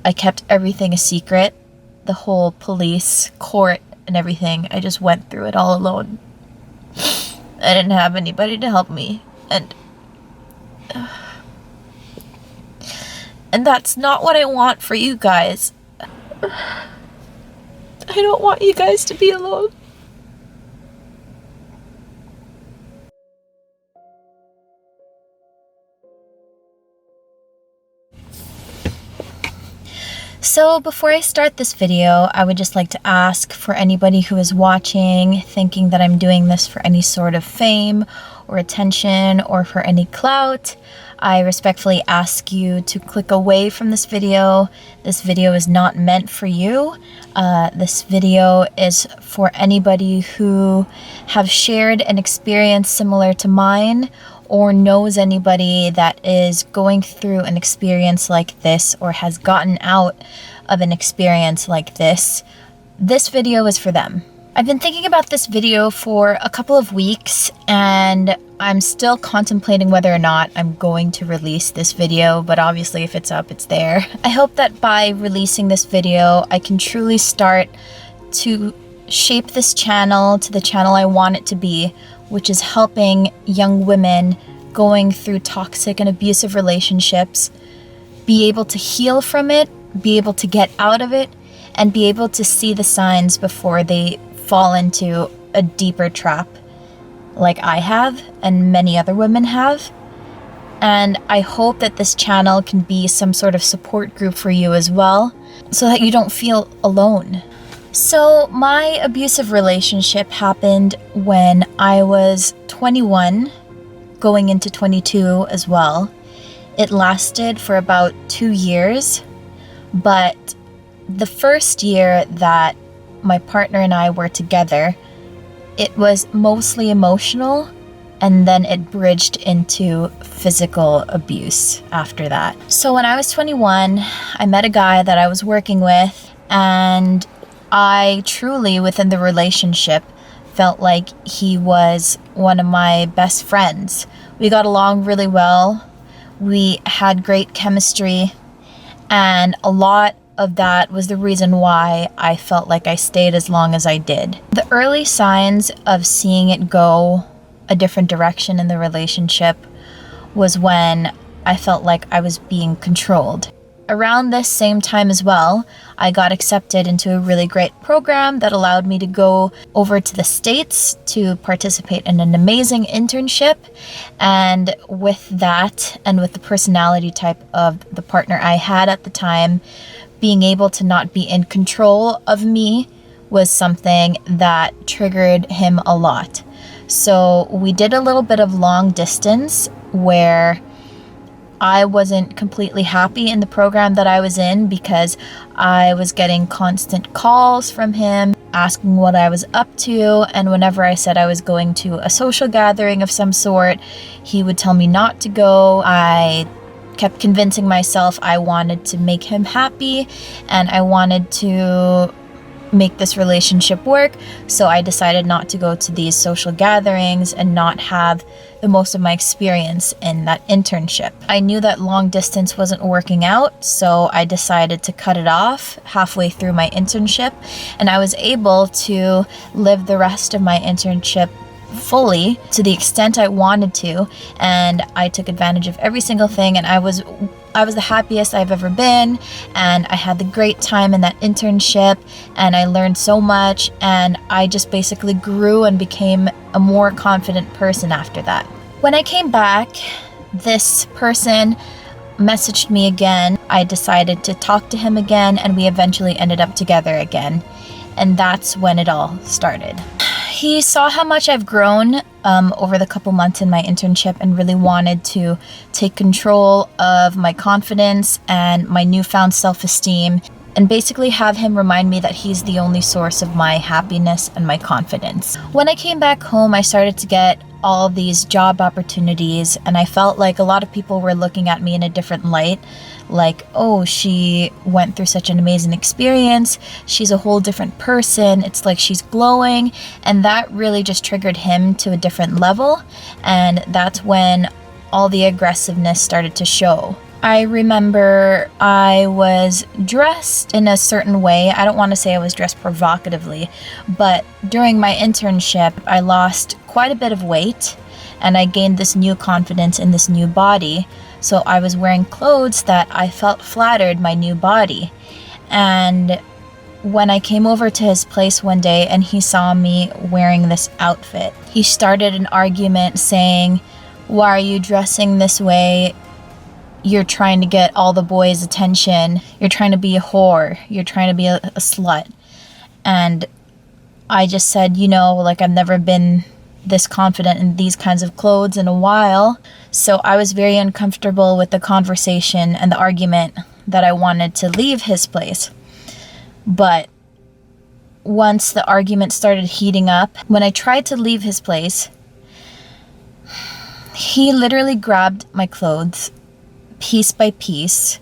I kept everything a secret. The whole police, court, and everything. I just went through it all alone. I didn't have anybody to help me. And that's not what I want for you guys. I don't want you guys to be alone. So before I start this video, I would just like to ask for anybody who is watching, thinking that I'm doing this for any sort of fame or attention or for any clout, I respectfully ask you to click away from this video. This video is not meant for you. This video is for anybody who have shared an experience similar to mine or knows anybody that is going through an experience like this or has gotten out of an experience like this. This video is for them. I've been thinking about this video for a couple of weeks and I'm still contemplating whether or not I'm going to release this video, but obviously if it's up, it's there. I hope that by releasing this video, I can truly start to shape this channel to the channel I want it to be, which is helping young women going through toxic and abusive relationships be able to heal from it, be able to get out of it, and be able to see the signs before they fall into a deeper trap like I have and many other women have. And I hope that this channel can be some sort of support group for you as well, so that you don't feel alone. So my abusive relationship happened when I was 21, going into 22 as well. It lasted for about 2 years, but the first year that my partner and I were together, it was mostly emotional, and then it bridged into physical abuse after that. So when I was 21, I met a guy that I was working with, and I truly, within the relationship, felt like he was one of my best friends. We got along really well. We had great chemistry, and a lot of that was the reason why I felt like I stayed as long as I did. The early signs of seeing it go a different direction in the relationship was when I felt like I was being controlled. Around this same time as well, I got accepted into a really great program that allowed me to go over to the States to participate in an amazing internship. And with that, and with the personality type of the partner I had at the time, being able to not be in control of me was something that triggered him a lot. So we did a little bit of long distance where I wasn't completely happy in the program that I was in because I was getting constant calls from him asking what I was up to, and whenever I said I was going to a social gathering of some sort, he would tell me not to go. I kept convincing myself I wanted to make him happy and I wanted to make this relationship work, so I decided not to go to these social gatherings and not have the most of my experience in that internship. I knew that long distance wasn't working out, so I decided to cut it off halfway through my internship, and I was able to live the rest of my internship fully to the extent I wanted to, and I took advantage of every single thing, and I was the happiest I've ever been, and I had the great time in that internship, and I learned so much, and I just basically grew and became a more confident person after that. When I came back, this person messaged me again. I decided to talk to him again, and we eventually ended up together again, and that's when it all started. He saw how much I've grown over the couple months in my internship and really wanted to take control of my confidence and my newfound self-esteem, and basically have him remind me that he's the only source of my happiness and my confidence. When I came back home, I started to get all these job opportunities, and I felt like a lot of people were looking at me in a different light, like, oh, she went through such an amazing experience, she's a whole different person, it's like she's glowing, and that really just triggered him to a different level, and that's when all the aggressiveness started to show. I remember I was dressed in a certain way. I don't want to say I was dressed provocatively, but during my internship, I lost quite a bit of weight and I gained this new confidence in this new body. So I was wearing clothes that I felt flattered my new body. And when I came over to his place one day and he saw me wearing this outfit, he started an argument saying, "Why are you dressing this way? You're trying to get all the boys' attention. You're trying to be a whore. You're trying to be a slut." And I just said, like, I've never been this confident in these kinds of clothes in a while. So I was very uncomfortable with the conversation and the argument that I wanted to leave his place. But once the argument started heating up, when I tried to leave his place, he literally grabbed my clothes piece by piece.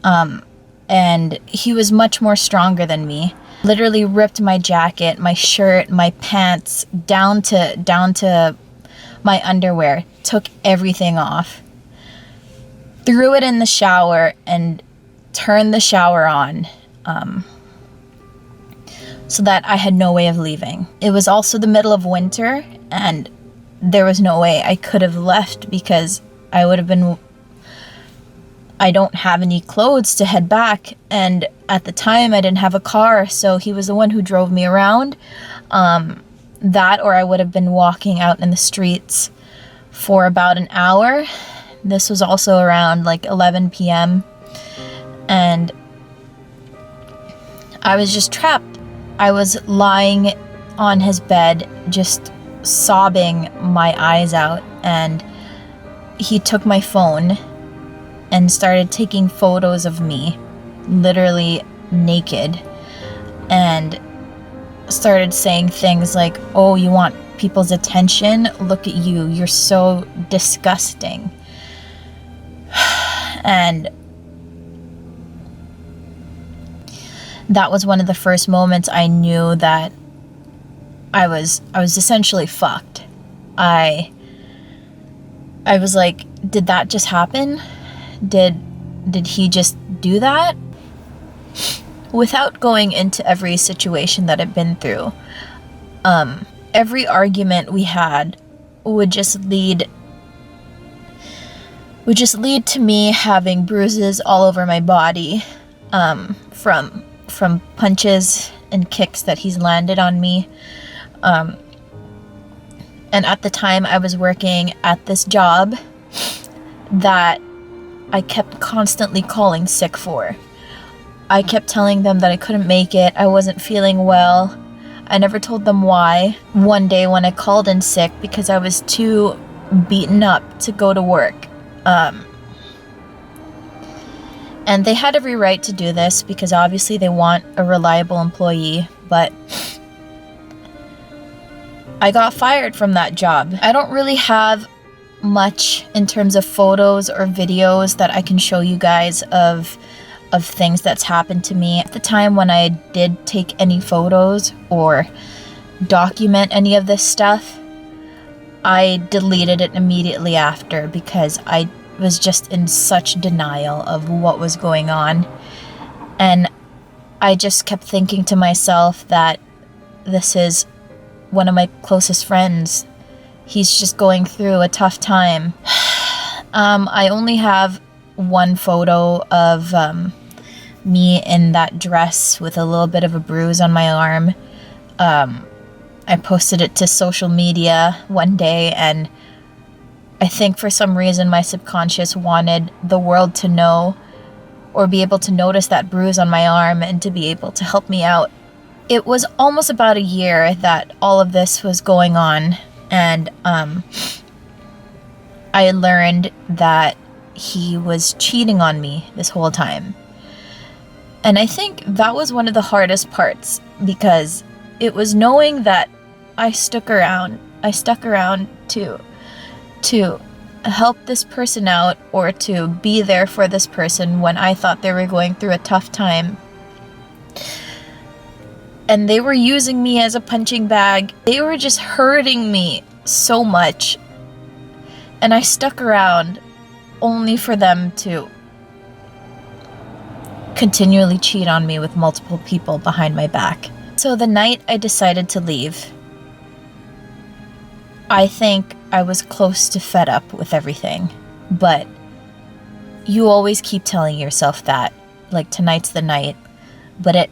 And he was much more stronger than me. Literally ripped my jacket, my shirt, my pants, down to my underwear, took everything off, threw it in the shower, and turned the shower on, so that I had no way of leaving. It was also the middle of winter, and there was no way I could have left because I don't have any clothes to head back, and at the time I didn't have a car, so he was the one who drove me around. That or I would have been walking out in the streets for about an hour. This was also around like 11 p.m. and I was just trapped. I was lying on his bed, just sobbing my eyes out, and he took my phone and started taking photos of me, literally naked, and started saying things like, "Oh, you want people's attention? Look at you. You're so disgusting." And that was one of the first moments I knew that I was essentially fucked. I was like, did that just happen? Did he just do that? Without going into every situation that I've been through, every argument we had would just lead to me having bruises all over my body, from punches and kicks that he's landed on me. And at the time I was working at this job that I kept constantly calling sick for. I kept telling them that I couldn't make it, I wasn't feeling well. I never told them why. One day when I called in sick because I was too beaten up to go to work, and they had every right to do this because obviously they want a reliable employee, but I got fired from that job. I don't really have much in terms of photos or videos that I can show you guys of things that's happened to me. At the time when I did take any photos or document any of this stuff, I deleted it immediately after because I was just in such denial of what was going on. And I just kept thinking to myself that this is one of my closest friends. He's just going through a tough time. I only have one photo of me in that dress with a little bit of a bruise on my arm. I posted it to social media one day, and I think for some reason my subconscious wanted the world to know or be able to notice that bruise on my arm and to be able to help me out. It was almost about a year that all of this was going on, and I learned that he was cheating on me this whole time. And I think that was one of the hardest parts, because it was knowing that I stuck around to help this person out or to be there for this person when I thought they were going through a tough time. And they were using me as a punching bag. They were just hurting me so much. And I stuck around only for them to continually cheat on me with multiple people behind my back. So the night I decided to leave, I think I was close to fed up with everything. But you always keep telling yourself that, like, tonight's the night. But it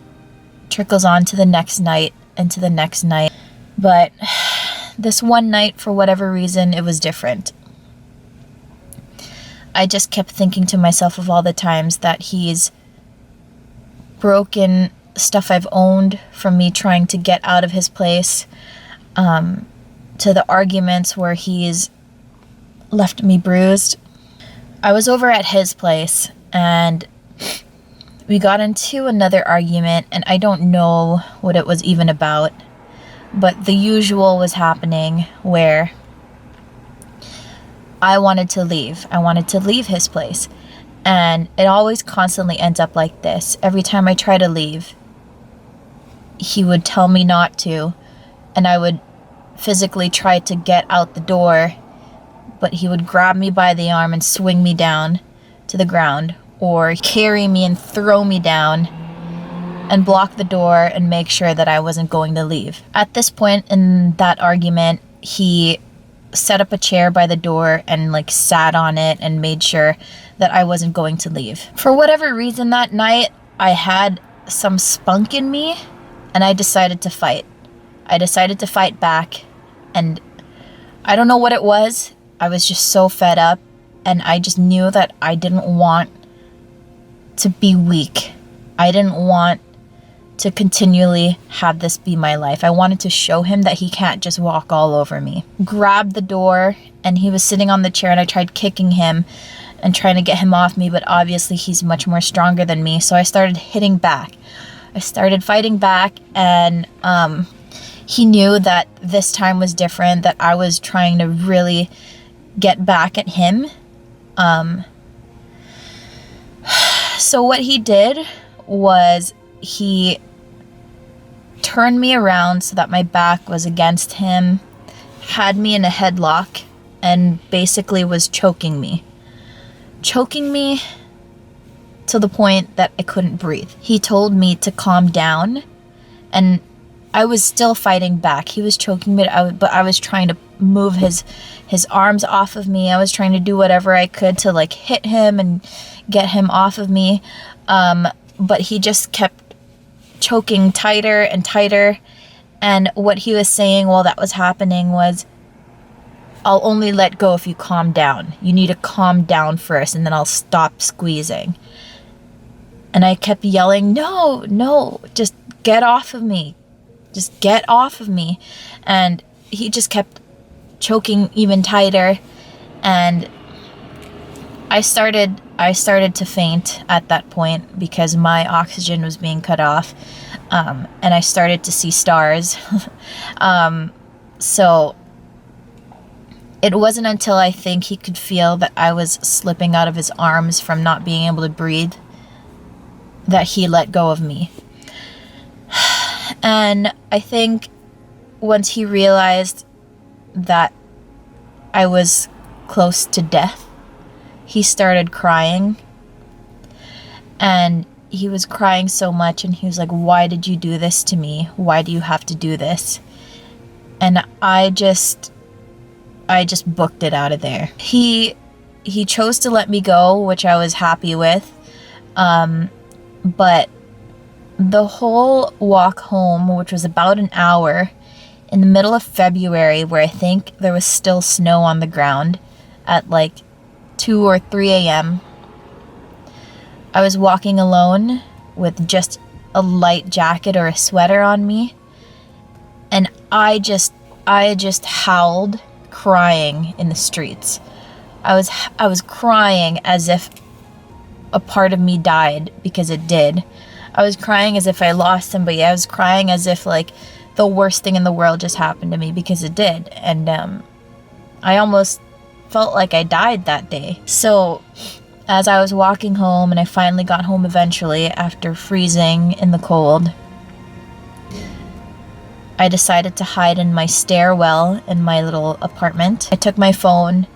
trickles on to the next night and to the next night. But this one night, for whatever reason, it was different. I just kept thinking to myself of all the times that he's broken stuff I've owned from me trying to get out of his place, to the arguments where he's left me bruised. I was over at his place and we got into another argument, and I don't know what it was even about, but the usual was happening where I wanted to leave. I wanted to leave his place. And it always constantly ends up like this. Every time I try to leave, he would tell me not to, and I would physically try to get out the door, but he would grab me by the arm and swing me down to the ground, or carry me and throw me down and block the door and make sure that I wasn't going to leave. At this point in that argument, he set up a chair by the door and like sat on it and made sure that I wasn't going to leave. For whatever reason that night, I had some spunk in me and I decided to fight. I decided to fight back, and I don't know what it was. I was just so fed up, and I just knew that I didn't want to be weak. I didn't want to continually have this be my life. I wanted to show him that he can't just walk all over me. Grabbed the door, and he was sitting on the chair, and I tried kicking him and trying to get him off me, but obviously he's much more stronger than me, so I started hitting back. I started fighting back, and he knew that this time was different, that I was trying to really get back at him. So what he did was he turned me around so that my back was against him, had me in a headlock, and basically was choking me. Choking me to the point that I couldn't breathe. He told me to calm down, and I was still fighting back. He was choking me, but I was trying to move his arms off of me. I was trying to do whatever I could to like hit him and get him off of me. But he just kept choking tighter and tighter. And what he was saying while that was happening was, I'll only let go if you calm down. You need to calm down first, and then I'll stop squeezing. And I kept yelling, no, just get off of me. Just get off of me. And he just kept choking even tighter. And I started to faint at that point because my oxygen was being cut off. And I started to see stars. So it wasn't until I think he could feel that I was slipping out of his arms from not being able to breathe that he let go of me. And I think once he realized that I was close to death, he started crying. And he was crying so much, and he was like, "Why did you do this to me? Why do you have to do this?" And I just booked it out of there. He chose to let me go, which I was happy with. But the whole walk home, which was about an hour, in the middle of February, where I think there was still snow on the ground at like 2 or 3 a.m., I was walking alone with just a light jacket or a sweater on me, and I just howled, crying in the streets. I was crying as if a part of me died, because it did. I was crying as if I lost somebody. I was crying as if like the worst thing in the world just happened to me, because it did. And I almost felt like I died that day. So as I was walking home, and I finally got home eventually after freezing in the cold, I decided to hide in my stairwell in my little apartment. I took my phone,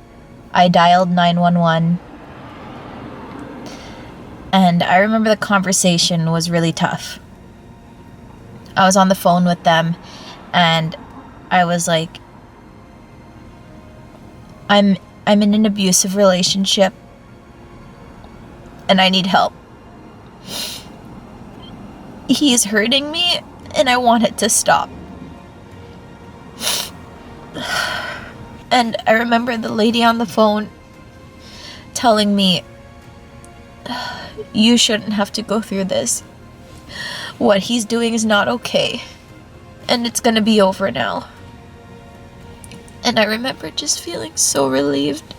I dialed 911, And I remember the conversation was really tough. I was on the phone with them and I was like, I'm in an abusive relationship and I need help. He's hurting me and I want it to stop. And I remember the lady on the phone telling me, you shouldn't have to go through this. What he's doing is not okay. And it's gonna be over now. And I remember just feeling so relieved.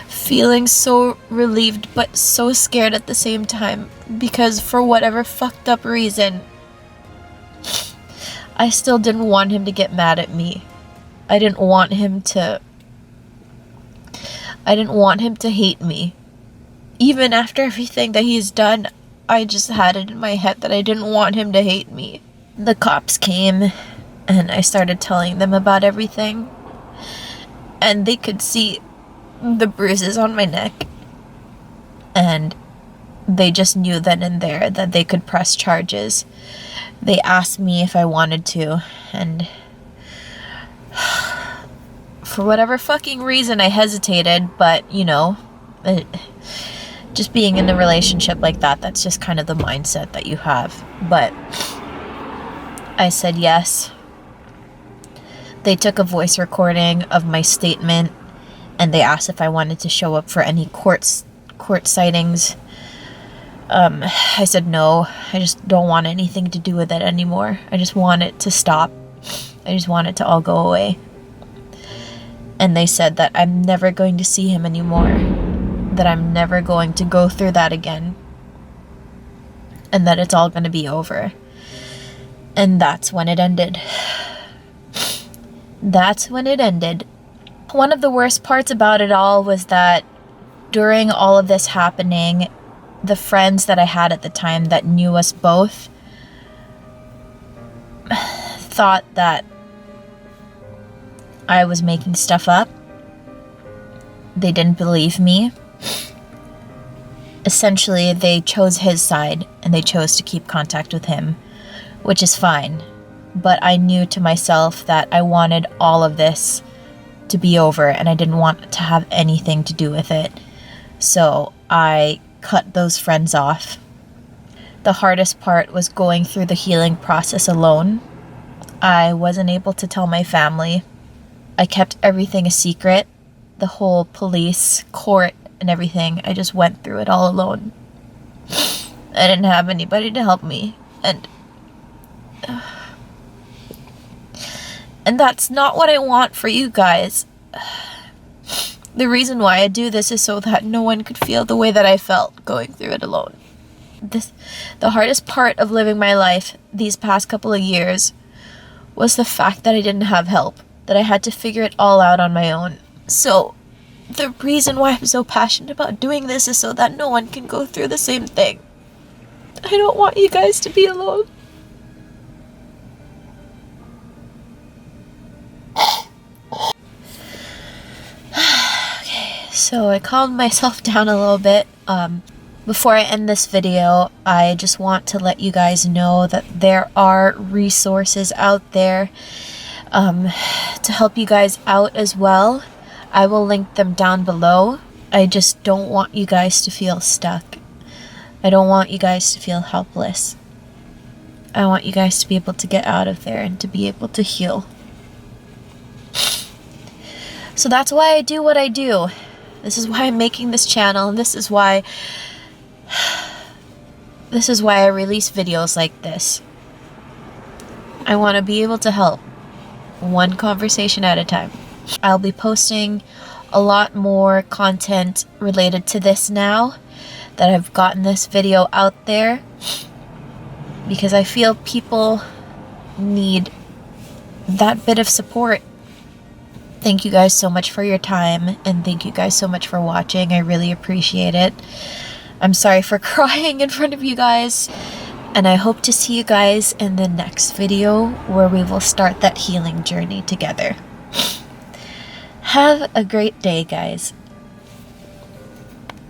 Feeling so relieved but so scared at the same time. Because for whatever fucked up reason, I still didn't want him to get mad at me. I didn't want him to hate me. Even after everything that he's done, I just had it in my head that I didn't want him to hate me. The cops came and I started telling them about everything. And they could see the bruises on my neck. And they just knew then and there that they could press charges. They asked me if I wanted to, and for whatever fucking reason I hesitated, but you know, just being in a relationship like that, that's just kind of the mindset that you have. But I said yes. They took a voice recording of my statement and they asked if I wanted to show up for any court sightings. I said no. I just don't want anything to do with it anymore. I just want it to stop. I just want it to all go away. And they said that I'm never going to see him anymore. That I'm never going to go through that again. And that it's all going to be over. And that's when it ended. That's when it ended. One of the worst parts about it all was that during all of this happening, the friends that I had at the time that knew us both thought that I was making stuff up. They didn't believe me. Essentially, they chose his side and they chose to keep contact with him, which is fine. But I knew to myself that I wanted all of this to be over and I didn't want to have anything to do with it. So I cut those friends off. The hardest part was going through the healing process alone. I wasn't able to tell my family. I kept everything a secret. The whole police, court, and everything. I just went through it all alone. I didn't have anybody to help me. And that's not what I want for you guys. The reason why I do this is so that no one could feel the way that I felt going through it alone. The hardest part of living my life these past couple of years was the fact that I didn't have help, that I had to figure it all out on my own. So the reason why I'm so passionate about doing this is so that no one can go through the same thing. I don't want you guys to be alone. So I calmed myself down a little bit. Before I end this video, I just want to let you guys know that there are resources out there to help you guys out as well. I will link them down below. I just don't want you guys to feel stuck. I don't want you guys to feel helpless. I want you guys to be able to get out of there and to be able to heal. So that's why I do what I do. This is why I'm making this channel, and this is why I release videos like this. I want to be able to help, one conversation at a time. I'll be posting a lot more content related to this now that I've gotten this video out there, because I feel people need that bit of support. Thank you guys so much for your time, and thank you guys so much for watching. I really appreciate it. I'm sorry for crying in front of you guys, and I hope to see you guys in the next video where we will start that healing journey together. Have a great day, guys.